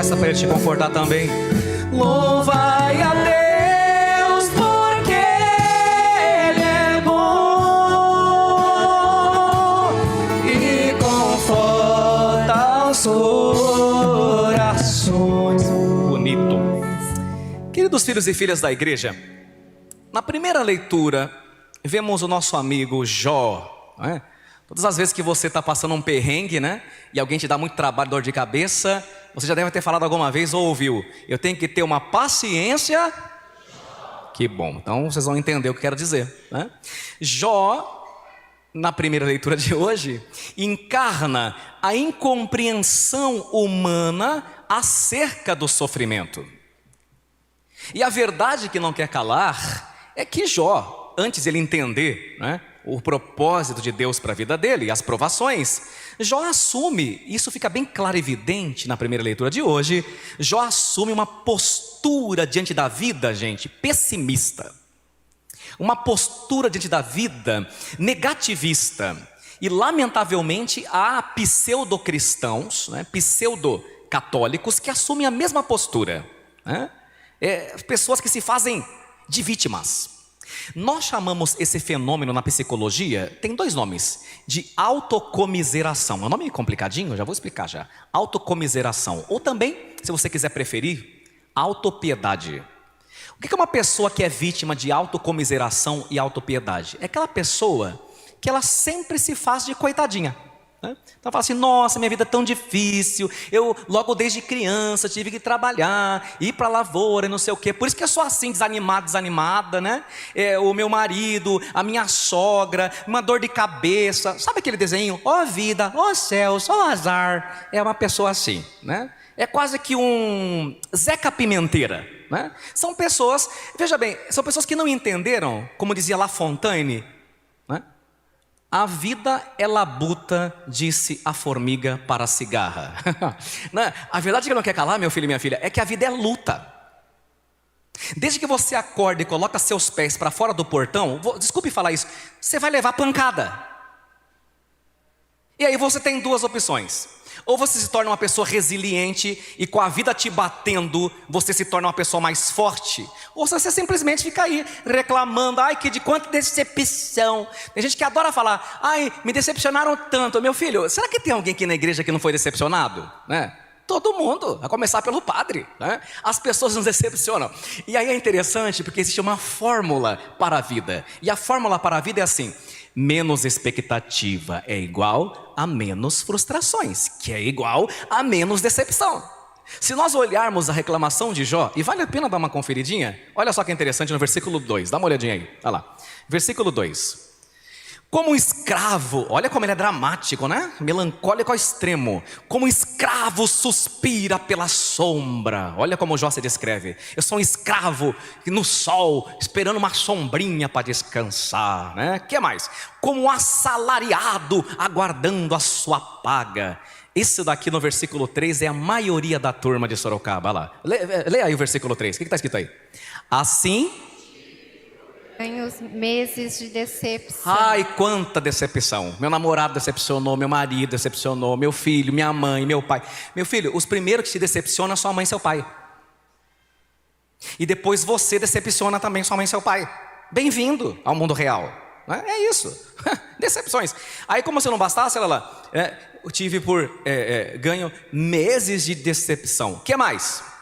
Peça para Ele te confortar também. Louvai a Deus porque Ele é bom e conforta os corações. Bonito. Queridos filhos e filhas da igreja, na primeira leitura vemos o nosso amigo Jó, não é? Todas as vezes que você está passando um perrengue, né? E alguém te dá muito trabalho, dor de cabeça, você já deve ter falado alguma vez ou ouviu: eu tenho que ter uma paciência. Que bom, então vocês vão entender o que eu quero dizer, né? Jó, na primeira leitura de hoje, encarna a incompreensão humana acerca do sofrimento. E a verdade que não quer calar é que Jó, antes de ele entender, né, o propósito de Deus para a vida dele, as provações, Jó assume, isso fica bem claro e evidente na primeira leitura de hoje, Jó assume uma postura diante da vida, gente, pessimista. Uma postura diante da vida negativista. E lamentavelmente há pseudo-cristãos, né, pseudo-católicos que assumem a mesma postura, né? Pessoas que se fazem de vítimas. Nós chamamos esse fenômeno na psicologia, tem dois nomes, de autocomiseração. É um nome complicadinho, já vou explicar já. Autocomiseração, ou também, se você quiser preferir, autopiedade. O que é uma pessoa que é vítima de autocomiseração e autopiedade? É aquela pessoa que ela sempre se faz de coitadinha, né? Então fala assim: nossa, minha vida é tão difícil, eu logo desde criança tive que trabalhar, ir para a lavoura e não sei o quê, por isso que eu sou assim, desanimada, né? O meu marido, a minha sogra, uma dor de cabeça, sabe aquele desenho? Ó vida, ó céus, ó azar. É uma pessoa assim, né? É quase que um Zeca Pimenteira, né? São pessoas, veja bem, são pessoas que não entenderam, como dizia La Fontaine, né? A vida é labuta, disse a formiga para a cigarra. A verdade que não quer calar, meu filho e minha filha, é que a vida é luta. Desde que você acorda e coloca seus pés para fora do portão, desculpe falar isso, você vai levar pancada. E aí você tem duas opções: ou você se torna uma pessoa resiliente e com a vida te batendo, você se torna uma pessoa mais forte, ou você simplesmente fica aí reclamando: ai, que de quanta decepção. Tem gente que adora falar: ai, me decepcionaram tanto. Meu filho, será que tem alguém aqui na igreja que não foi decepcionado? Né? Todo mundo, a começar pelo padre, né? As pessoas nos decepcionam. E aí é interessante porque existe uma fórmula para a vida. E a fórmula para a vida é assim: menos expectativa é igual a menos frustrações, que é igual a menos decepção. Se nós olharmos a reclamação de Jó, e vale a pena dar uma conferidinha, olha só que interessante no versículo 2, dá uma olhadinha aí, olha lá, versículo 2. Como um escravo, olha como ele é dramático, né? Melancólico ao extremo. Como um escravo suspira pela sombra. Olha como Jó se descreve: eu sou um escravo no sol, esperando uma sombrinha para descansar, né? Que mais? Como um assalariado aguardando a sua paga. Isso daqui no versículo 3 é a maioria da turma de Sorocaba. Olha lá, leia aí o versículo 3, o que está escrito aí? Assim... os meses de decepção. Ai, quanta decepção. Meu namorado decepcionou, meu marido decepcionou, meu filho, minha mãe, meu pai. Meu filho, os primeiros que te decepcionam são sua mãe e seu pai. E depois você decepciona também sua mãe e seu pai. Bem-vindo ao mundo real. É isso. Decepções. Aí, como se não bastasse, olha lá, eu tive por ganho meses de decepção. O que mais?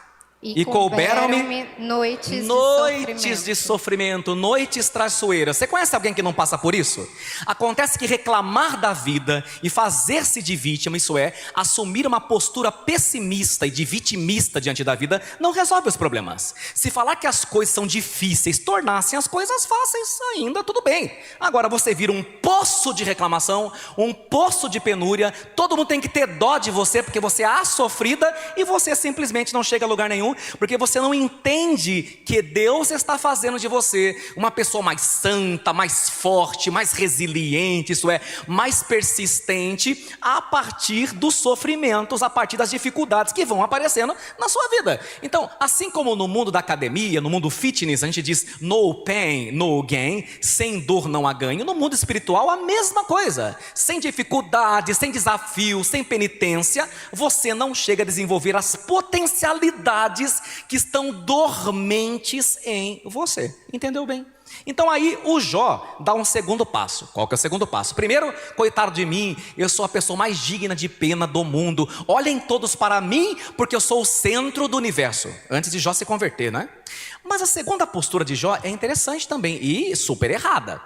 E couberam-me noites de sofrimento, noites traiçoeiras. Você conhece alguém que não passa por isso? Acontece que reclamar da vida e fazer-se de vítima, isso é, assumir uma postura pessimista e de vitimista diante da vida, não resolve os problemas. Se falar que as coisas são difíceis tornassem as coisas fáceis, ainda tudo bem. Agora você vira um poço de reclamação, um poço de penúria, todo mundo tem que ter dó de você porque você é a sofrida e você simplesmente não chega a lugar nenhum, porque você não entende que Deus está fazendo de você uma pessoa mais santa, mais forte, mais resiliente, isso é, mais persistente a partir dos sofrimentos, a partir das dificuldades que vão aparecendo na sua vida. Então, assim como no mundo da academia, no mundo fitness, a gente diz no pain, no gain, sem dor não há ganho. No mundo espiritual espiritual, a mesma coisa. Sem dificuldade, sem desafio, sem penitência, você não chega a desenvolver as potencialidades que estão dormentes em você. Entendeu bem? Então aí o Jó dá um segundo passo. Qual que é o segundo passo? Primeiro, coitado de mim, eu sou a pessoa mais digna de pena do mundo. Olhem todos para mim, porque eu sou o centro do universo. Antes de Jó se converter, né? Mas a segunda postura de Jó é interessante também e super errada.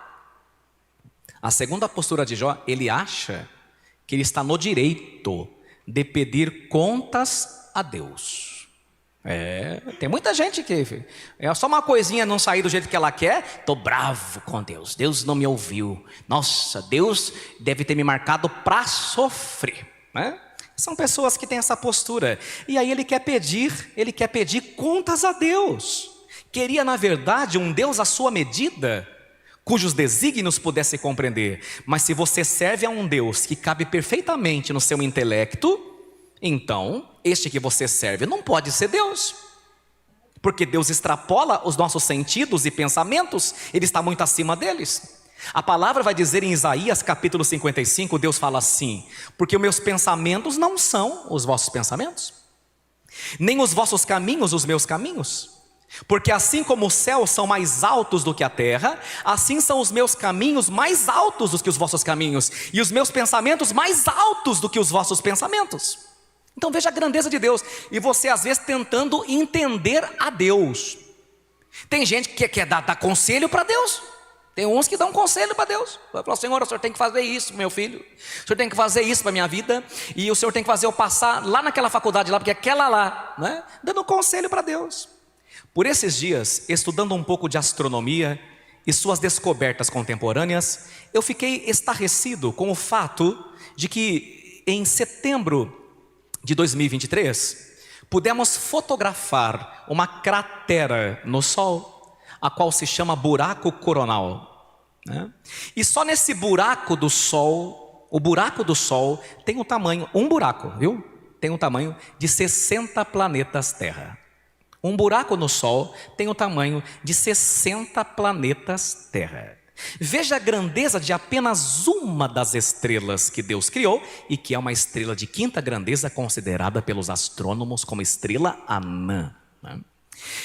A segunda postura de Jó, ele acha que ele está no direito de pedir contas a Deus. Tem muita gente que é só uma coisinha não sair do jeito que ela quer, estou bravo com Deus, Deus não me ouviu, nossa, Deus deve ter me marcado para sofrer, né? São pessoas que têm essa postura, e aí ele quer pedir contas a Deus. Queria na verdade um Deus à sua medida, cujos desígnios pudesse compreender. Mas se você serve a um Deus que cabe perfeitamente no seu intelecto, então este que você serve não pode ser Deus, porque Deus extrapola os nossos sentidos e pensamentos, Ele está muito acima deles. A palavra vai dizer em Isaías capítulo 55, Deus fala assim: porque os meus pensamentos não são os vossos pensamentos, nem os vossos caminhos os meus caminhos. Porque assim como os céus são mais altos do que a terra, assim são os meus caminhos mais altos do que os vossos caminhos, e os meus pensamentos mais altos do que os vossos pensamentos. Então veja a grandeza de Deus, e você às vezes tentando entender a Deus. Tem gente que quer dar conselho para Deus, tem uns que dão conselho para Deus. Vai falar: Senhor, o Senhor tem que fazer isso, meu filho, o Senhor tem que fazer isso para a minha vida, e o Senhor tem que fazer eu passar lá naquela faculdade lá, porque aquela lá, né? Dando conselho para Deus. Por esses dias, estudando um pouco de astronomia e suas descobertas contemporâneas, eu fiquei estarrecido com o fato de que em setembro de 2023, pudemos fotografar uma cratera no Sol, a qual se chama buraco coronal, né? E só nesse buraco do Sol, o buraco do Sol tem o tamanho, um buraco, viu? Tem o tamanho de 60 planetas Terra. Um buraco no Sol tem o tamanho de 60 planetas Terra. Veja a grandeza de apenas uma das estrelas que Deus criou, e que é uma estrela de quinta grandeza, considerada pelos astrônomos como estrela anã, né?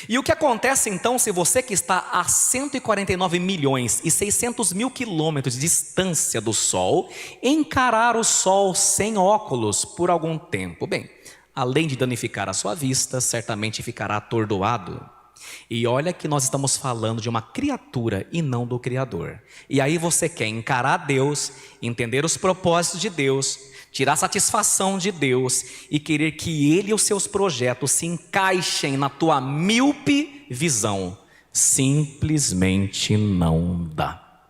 E o que acontece então se você que está a 149 milhões e 600 mil quilômetros de distância do Sol, encarar o Sol sem óculos por algum tempo? Bem, além de danificar a sua vista, certamente ficará atordoado. E olha que nós estamos falando de uma criatura e não do Criador. E aí você quer encarar Deus, entender os propósitos de Deus, tirar satisfação de Deus e querer que Ele e os seus projetos se encaixem na tua míope visão. Simplesmente não dá.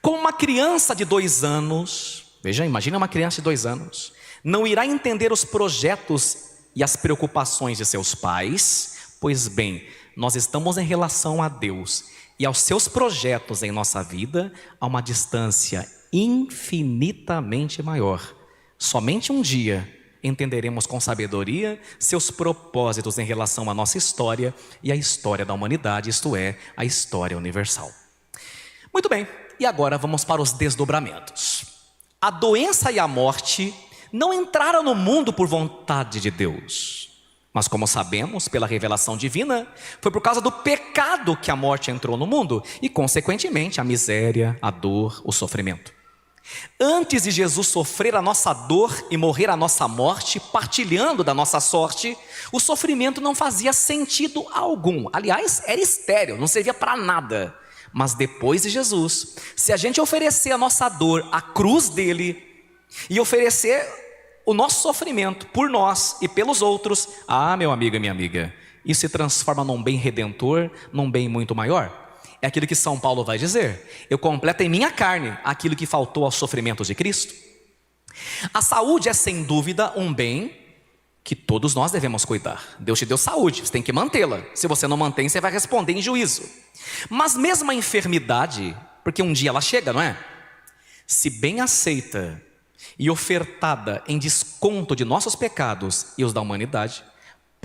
Com uma criança de 2 anos, veja, imagina uma criança de 2 anos, não irá entender os projetos e as preocupações de seus pais. Pois bem, nós estamos em relação a Deus e aos seus projetos em nossa vida a uma distância infinitamente maior. Somente um dia entenderemos com sabedoria seus propósitos em relação à nossa história e à história da humanidade, isto é, a história universal. Muito bem, e agora vamos para os desdobramentos. A doença e a morte não entraram no mundo por vontade de Deus. Mas como sabemos, pela revelação divina, foi por causa do pecado que a morte entrou no mundo e, consequentemente, a miséria, a dor, o sofrimento. Antes de Jesus sofrer a nossa dor e morrer a nossa morte, partilhando da nossa sorte, o sofrimento não fazia sentido algum. Aliás, era estéril, não servia para nada. Mas depois de Jesus, se a gente oferecer a nossa dor à cruz dele e oferecer o nosso sofrimento por nós e pelos outros, meu amigo e minha amiga, isso se transforma num bem redentor, num bem muito maior. É aquilo que São Paulo vai dizer: eu completo em minha carne aquilo que faltou aos sofrimentos de Cristo. A saúde é sem dúvida um bem que todos nós devemos cuidar. Deus te deu saúde, você tem que mantê-la. Se você não mantém, você vai responder em juízo. Mas mesmo a enfermidade, porque um dia ela chega, não é? Se bem aceita e ofertada em desconto de nossos pecados e os da humanidade,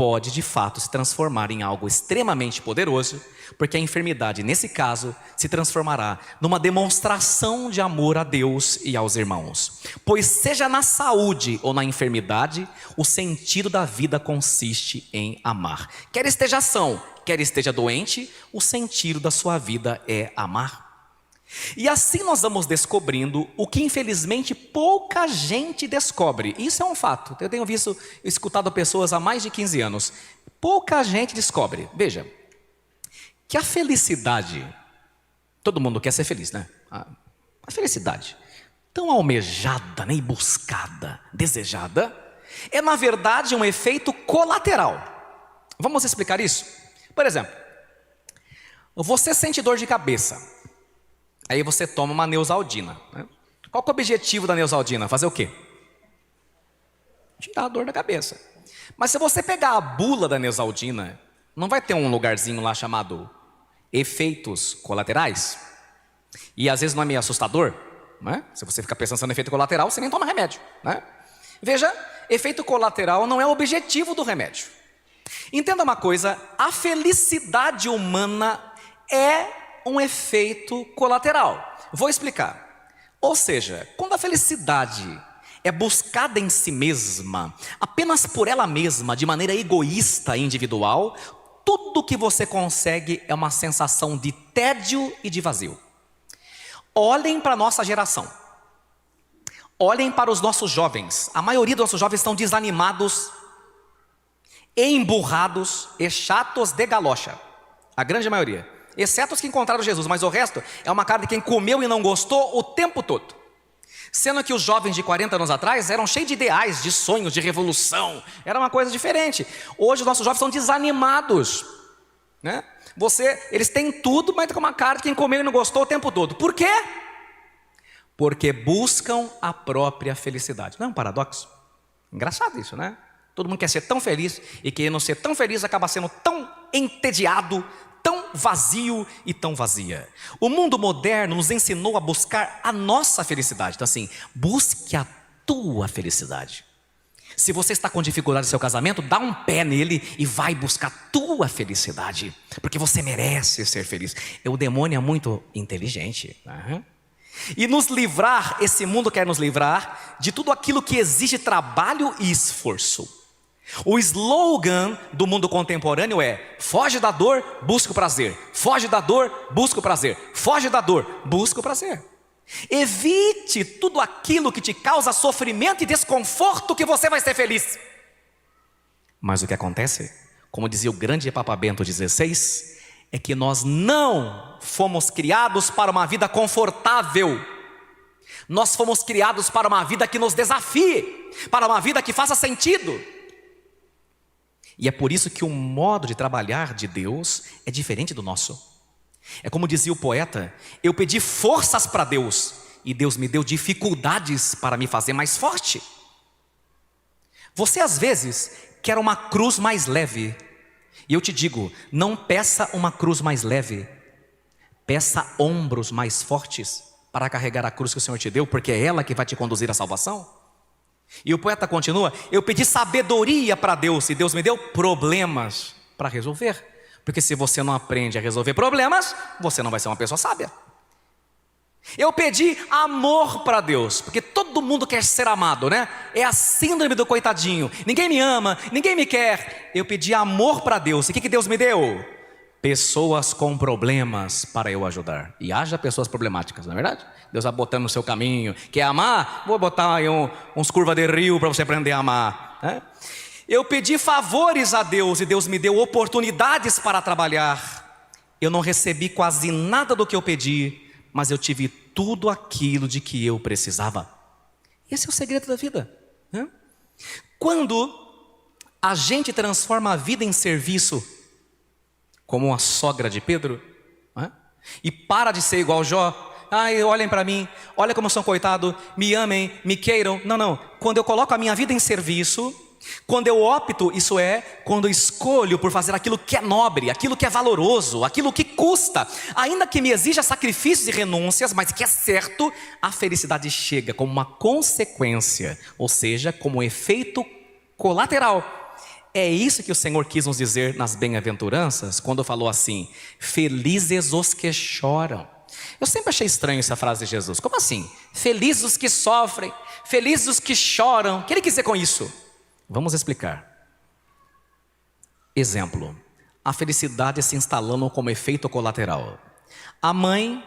pode de fato se transformar em algo extremamente poderoso, porque a enfermidade, nesse caso, se transformará numa demonstração de amor a Deus e aos irmãos. Pois seja na saúde ou na enfermidade, o sentido da vida consiste em amar. Quer esteja são, quer esteja doente, o sentido da sua vida é amar. E assim nós vamos descobrindo o que infelizmente pouca gente descobre. Isso é um fato. Eu tenho escutado pessoas há mais de 15 anos. Pouca gente descobre. Veja, que a felicidade, todo mundo quer ser feliz, né? A felicidade, tão almejada, né, e buscada, desejada, é na verdade um efeito colateral. Vamos explicar isso? Por exemplo, você sente dor de cabeça. Aí você toma uma Neosaldina, né? Qual que é o objetivo da Neosaldina? Fazer o quê? Tirar a dor da cabeça. Mas se você pegar a bula da Neosaldina, não vai ter um lugarzinho lá chamado efeitos colaterais? E às vezes não é meio assustador, né? Se você ficar pensando no efeito colateral, você nem toma remédio, né? Veja, efeito colateral não é o objetivo do remédio. Entenda uma coisa, a felicidade humana é um efeito colateral. Vou explicar. Ou seja, quando a felicidade é buscada em si mesma, apenas por ela mesma, de maneira egoísta e individual, tudo que você consegue é uma sensação de tédio e de vazio. Olhem para a nossa geração. Olhem para os nossos jovens. A maioria dos nossos jovens estão desanimados, emburrados e chatos de galocha. A grande maioria. Exceto os que encontraram Jesus, mas o resto é uma cara de quem comeu e não gostou o tempo todo. Sendo que os jovens de 40 anos atrás eram cheios de ideais, de sonhos, de revolução. Era uma coisa diferente. Hoje os nossos jovens são desanimados, né? Eles têm tudo, mas com uma cara de quem comeu e não gostou o tempo todo. Por quê? Porque buscam a própria felicidade. Não é um paradoxo? Engraçado isso, né? Todo mundo quer ser tão feliz e querendo ser tão feliz acaba sendo tão entediado, tão vazio e tão vazia. O mundo moderno nos ensinou a buscar a nossa felicidade. Então assim, busque a tua felicidade. Se você está com dificuldade no seu casamento, dá um pé nele e vai buscar a tua felicidade, porque você merece ser feliz. O demônio é muito inteligente, né? E nos livrar, esse mundo quer nos livrar de tudo aquilo que exige trabalho e esforço. O slogan do mundo contemporâneo é: foge da dor, busca o prazer. Foge da dor, busca o prazer. Foge da dor, busca o prazer. Evite tudo aquilo que te causa sofrimento e desconforto, que você vai ser feliz. Mas o que acontece, como dizia o grande Papa Bento XVI, é que nós não fomos criados para uma vida confortável. Nós fomos criados para uma vida que nos desafie, para uma vida que faça sentido. E é por isso que o modo de trabalhar de Deus é diferente do nosso. É como dizia o poeta: eu pedi forças para Deus e Deus me deu dificuldades para me fazer mais forte. Você às vezes quer uma cruz mais leve. E eu te digo, não peça uma cruz mais leve. Peça ombros mais fortes para carregar a cruz que o Senhor te deu, porque é ela que vai te conduzir à salvação. E o poeta continua: eu pedi sabedoria para Deus e Deus me deu problemas para resolver. Porque se você não aprende a resolver problemas, você não vai ser uma pessoa sábia. Eu pedi amor para Deus, porque todo mundo quer ser amado, né? É a síndrome do coitadinho. Ninguém me ama, ninguém me quer. Eu pedi amor para Deus. E o que Deus me deu? Pessoas com problemas para eu ajudar. E haja pessoas problemáticas, não é verdade? Deus vai botando no seu caminho. Quer amar? Vou botar aí uns curvas de rio para você aprender a amar, né? Eu pedi favores a Deus e Deus me deu oportunidades para trabalhar. Eu não recebi quase nada do que eu pedi, mas eu tive tudo aquilo de que eu precisava. Esse é o segredo da vida, né? Quando a gente transforma a vida em serviço, como a sogra de Pedro, né? E para de ser igual Jó. Ai, olhem para mim, olha como eu sou coitado, me amem, me queiram. Não. Quando eu coloco a minha vida em serviço, quando eu opto, isso é, quando eu escolho por fazer aquilo que é nobre, aquilo que é valoroso, aquilo que custa, ainda que me exija sacrifícios e renúncias, mas que é certo, a felicidade chega como uma consequência, ou seja, como efeito colateral. É isso que o Senhor quis nos dizer nas bem-aventuranças, quando falou assim: felizes os que choram. Eu sempre achei estranho essa frase de Jesus. Como assim? Felizes os que sofrem, felizes os que choram. O que ele quis dizer com isso? Vamos explicar. Exemplo: a felicidade se instalando como efeito colateral. A mãe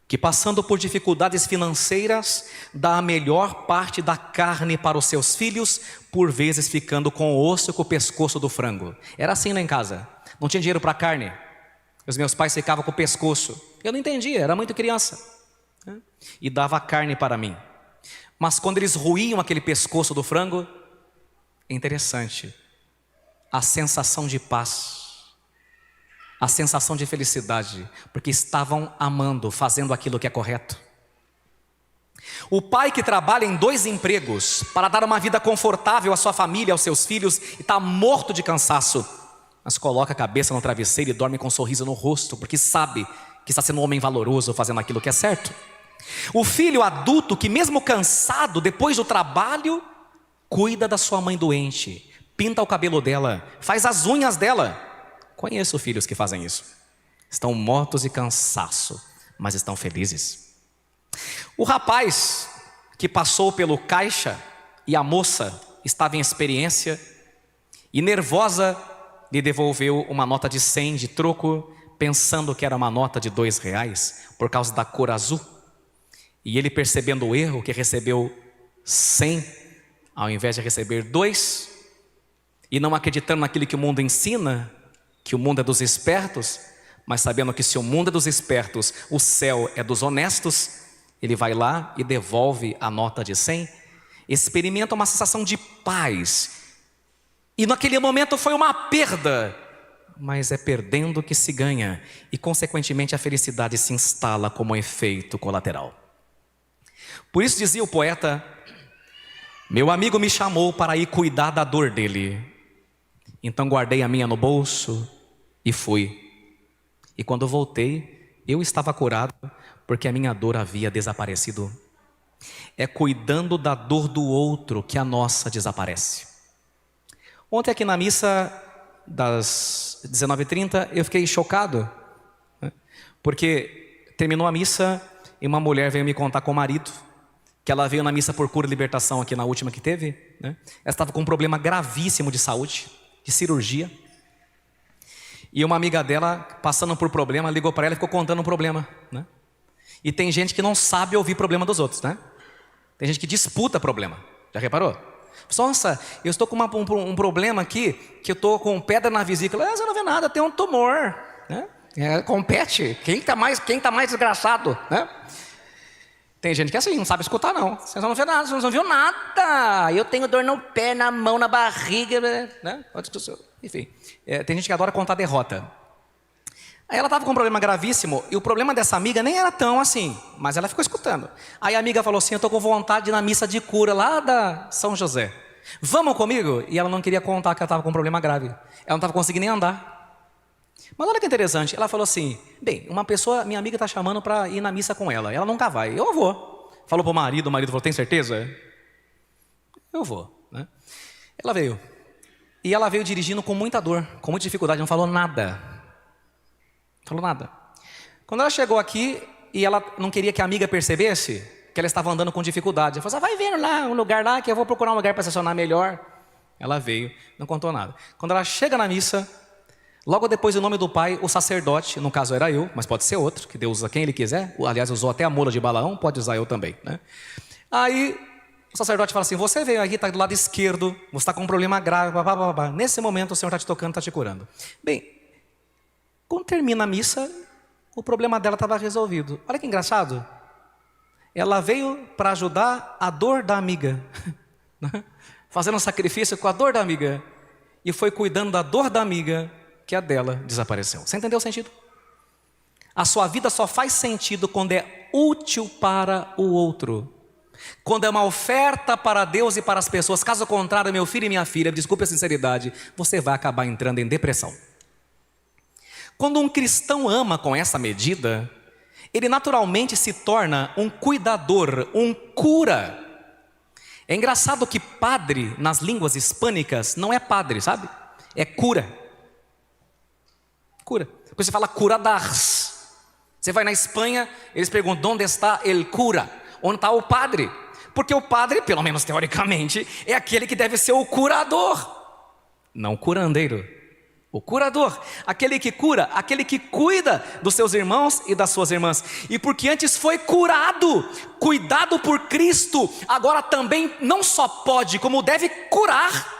que, passando por dificuldades financeiras, dá a melhor parte da carne para os seus filhos, por vezes ficando com o osso e com o pescoço do frango. Era assim lá em casa. Não tinha dinheiro para carne. Os meus pais ficavam com o pescoço. Eu não entendia, era muito criança. E dava a carne para mim. Mas quando eles roíam aquele pescoço do frango, é interessante. A sensação de paz, a sensação de felicidade, porque estavam amando, fazendo aquilo que é correto. O pai que trabalha em 2 empregos para dar uma vida confortável à sua família, aos seus filhos, e está morto de cansaço, mas coloca a cabeça no travesseiro e dorme com um sorriso no rosto, porque sabe que está sendo um homem valoroso, fazendo aquilo que é certo. O filho adulto que, mesmo cansado depois do trabalho, cuida da sua mãe doente, pinta o cabelo dela, faz as unhas dela. Conheço filhos que fazem isso. Estão mortos de cansaço, mas estão felizes. O rapaz que passou pelo caixa e a moça estava em experiência e nervosa lhe devolveu uma nota de 100 de troco, pensando que era uma nota de R$2 por causa da cor azul. E ele, percebendo o erro, que recebeu 100 ao invés de receber 2, e não acreditando naquilo que o mundo ensina, que o mundo é dos espertos, mas sabendo que se o mundo é dos espertos, o céu é dos honestos, ele vai lá e devolve a nota de 100, experimenta uma sensação de paz. E naquele momento foi uma perda, mas é perdendo que se ganha, e consequentemente a felicidade se instala como efeito colateral. Por isso dizia o poeta: meu amigo me chamou para ir cuidar da dor dele, então guardei a minha no bolso e fui. E quando voltei, eu estava curado, porque a minha dor havia desaparecido. É cuidando da dor do outro que a nossa desaparece. Ontem aqui na missa das 19h30 eu fiquei chocado, porque terminou a missa e uma mulher veio me contar com o marido que ela veio na missa por cura e libertação aqui na última que teve, Ela estava com um problema gravíssimo de saúde, de cirurgia. E uma amiga dela, passando por problema, ligou para ela e ficou contando um problema, E tem gente que não sabe ouvir problema dos outros, Tem gente que disputa problema. Já reparou? Nossa, eu estou com um problema aqui, que eu estou com pedra na vesícula. Você não vê nada, tem um tumor, compete. Quem está mais desgraçado, Tem gente que é assim, não sabe escutar não. Você não vê nada, você não viu nada. Eu tenho dor no pé, na mão, na barriga, Enfim, tem gente que adora contar derrota. Aí ela estava com um problema gravíssimo, e o problema dessa amiga nem era tão assim, mas ela ficou escutando. Aí a amiga falou assim: eu estou com vontade de ir na missa de cura lá da São José. Vamos comigo? E ela não queria contar que ela estava com um problema grave. Ela não estava conseguindo nem andar. Mas olha que interessante, ela falou assim: bem, uma pessoa, minha amiga está chamando para ir na missa com ela. Ela nunca vai, eu vou. Falou para o marido falou: tem certeza? Eu vou, Ela veio. E ela veio dirigindo com muita dor, com muita dificuldade, não falou nada. Falou nada. Quando ela chegou aqui e ela não queria que a amiga percebesse que ela estava andando com dificuldade, ela falou assim: vai vendo lá, um lugar lá que eu vou procurar um lugar para estacionar melhor. Ela veio, não contou nada. Quando ela chega na missa, logo depois do nome do pai, o sacerdote, no caso era eu, mas pode ser outro, que Deus usa quem ele quiser. Aliás, usou até a mula de Balaão, pode usar eu também, Aí o sacerdote fala assim: você veio aqui, está do lado esquerdo, você está com um problema grave, nesse momento o Senhor está te tocando, está te curando. Bem, quando termina a missa, o problema dela estava resolvido. Olha que engraçado. Ela veio para ajudar a dor da amiga, fazendo um sacrifício com a dor da amiga, e foi cuidando da dor da amiga que a dela desapareceu. Você entendeu o sentido? A sua vida só faz sentido quando é útil para o outro, quando é uma oferta para Deus e para as pessoas. Caso contrário, meu filho e minha filha, desculpe a sinceridade, você vai acabar entrando em depressão. Quando um cristão ama com essa medida, ele naturalmente se torna um cuidador, um cura. É engraçado que padre, nas línguas hispânicas, não é padre, sabe? É cura. Cura. Quando você fala curadars. Você vai na Espanha, eles perguntam, onde está el cura? Onde está o padre? Porque o padre, pelo menos teoricamente, é aquele que deve ser o curador. Não o curandeiro. O curador. Aquele que cura, aquele que cuida dos seus irmãos e das suas irmãs. E porque antes foi curado, cuidado por Cristo, agora também não só pode, como deve curar.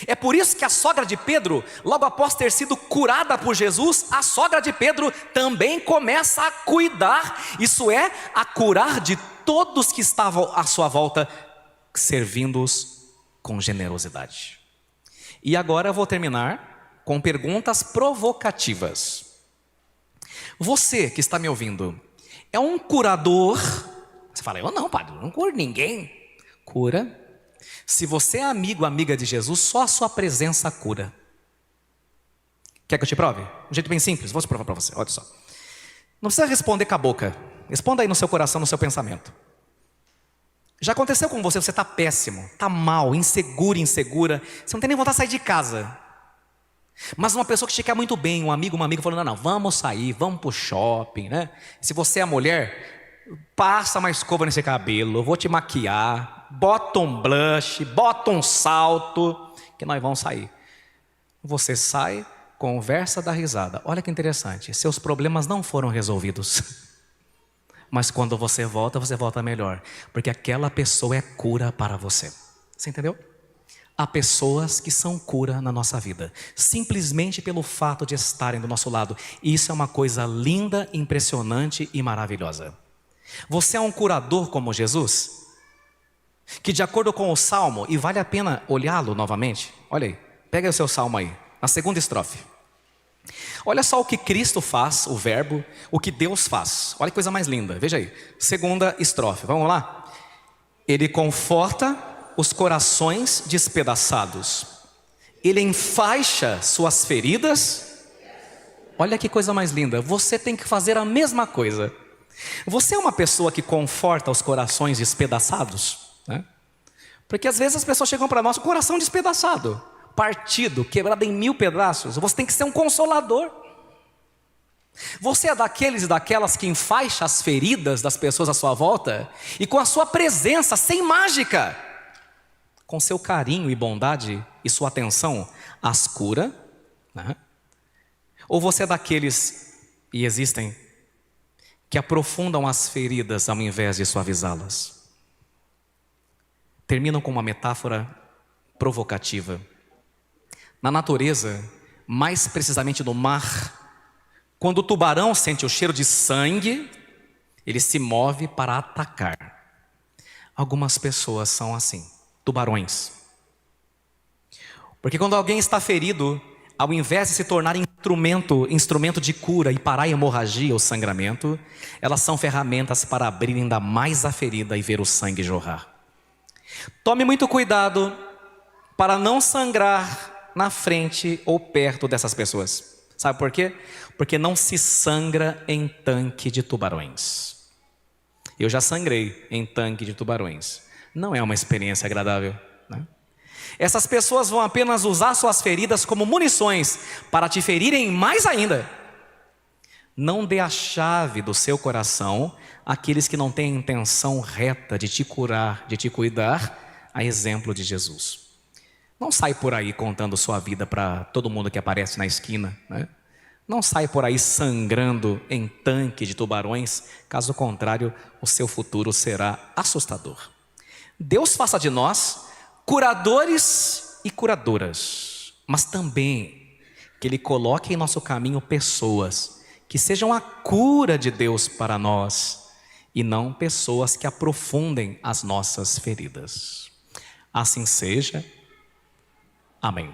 É por isso que a sogra de Pedro, logo após ter sido curada por Jesus, a sogra de Pedro também começa a cuidar, isso é, a curar de todos que estavam à sua volta, servindo-os com generosidade. E agora eu vou terminar com perguntas provocativas. Você que está me ouvindo, é um curador? Você fala, eu não, padre, eu não curo ninguém. Cura. Se você é amigo, amiga de Jesus, só a sua presença cura. Quer que eu te prove? Um jeito bem simples, vou te provar para você, olha só. Não precisa responder com a boca. Responda aí no seu coração, no seu pensamento. Já aconteceu com você, você está péssimo, está mal, inseguro, insegura. Você não tem nem vontade de sair de casa. Mas uma pessoa que te quer muito bem, um amigo, uma amiga, falando, não, vamos sair, vamos para o shopping, né? Se você é mulher, passa uma escova nesse cabelo, eu vou te maquiar. Bota um blush, bota um salto, que nós vamos sair. Você sai, conversa, dá risada. Olha que interessante, seus problemas não foram resolvidos. Mas quando você volta melhor. Porque aquela pessoa é cura para você. Você entendeu? Há pessoas que são cura na nossa vida. Simplesmente pelo fato de estarem do nosso lado. E isso é uma coisa linda, impressionante e maravilhosa. Você é um curador como Jesus? Que de acordo com o Salmo, e vale a pena olhá-lo novamente. Olha aí, pega o seu Salmo aí, na segunda estrofe. Olha só o que Cristo faz, o verbo, o que Deus faz. Olha que coisa mais linda, veja aí. Segunda estrofe, vamos lá? Ele conforta os corações despedaçados. Ele enfaixa suas feridas. Olha que coisa mais linda, você tem que fazer a mesma coisa. Você é uma pessoa que conforta os corações despedaçados? Né? Porque às vezes as pessoas chegam para nós com o coração despedaçado, partido, quebrado em 1000 pedaços. Você tem que ser um consolador. Você é daqueles e daquelas que enfaixa as feridas das pessoas à sua volta e com a sua presença, sem mágica, com seu carinho e bondade e sua atenção, as cura, né? Ou você é daqueles, e existem, que aprofundam as feridas ao invés de suavizá-las? Terminam com uma metáfora provocativa. Na natureza, mais precisamente no mar, quando o tubarão sente o cheiro de sangue, ele se move para atacar. Algumas pessoas são assim, tubarões. Porque quando alguém está ferido, ao invés de se tornar instrumento de cura e parar a hemorragia ou sangramento, elas são ferramentas para abrir ainda mais a ferida e ver o sangue jorrar. Tome muito cuidado para não sangrar na frente ou perto dessas pessoas. Sabe por quê? Porque não se sangra em tanque de tubarões. Eu já sangrei em tanque de tubarões. Não é uma experiência agradável, né? Essas pessoas vão apenas usar suas feridas como munições para te ferirem mais ainda. Não dê a chave do seu coração àqueles que não têm a intenção reta de te curar, de te cuidar, a exemplo de Jesus. Não sai por aí contando sua vida para todo mundo que aparece na esquina, né? Não sai por aí sangrando em tanque de tubarões, caso contrário, o seu futuro será assustador. Deus faça de nós curadores e curadoras, mas também que Ele coloque em nosso caminho pessoas que sejam a cura de Deus para nós e não pessoas que aprofundem as nossas feridas. Assim seja. Amém.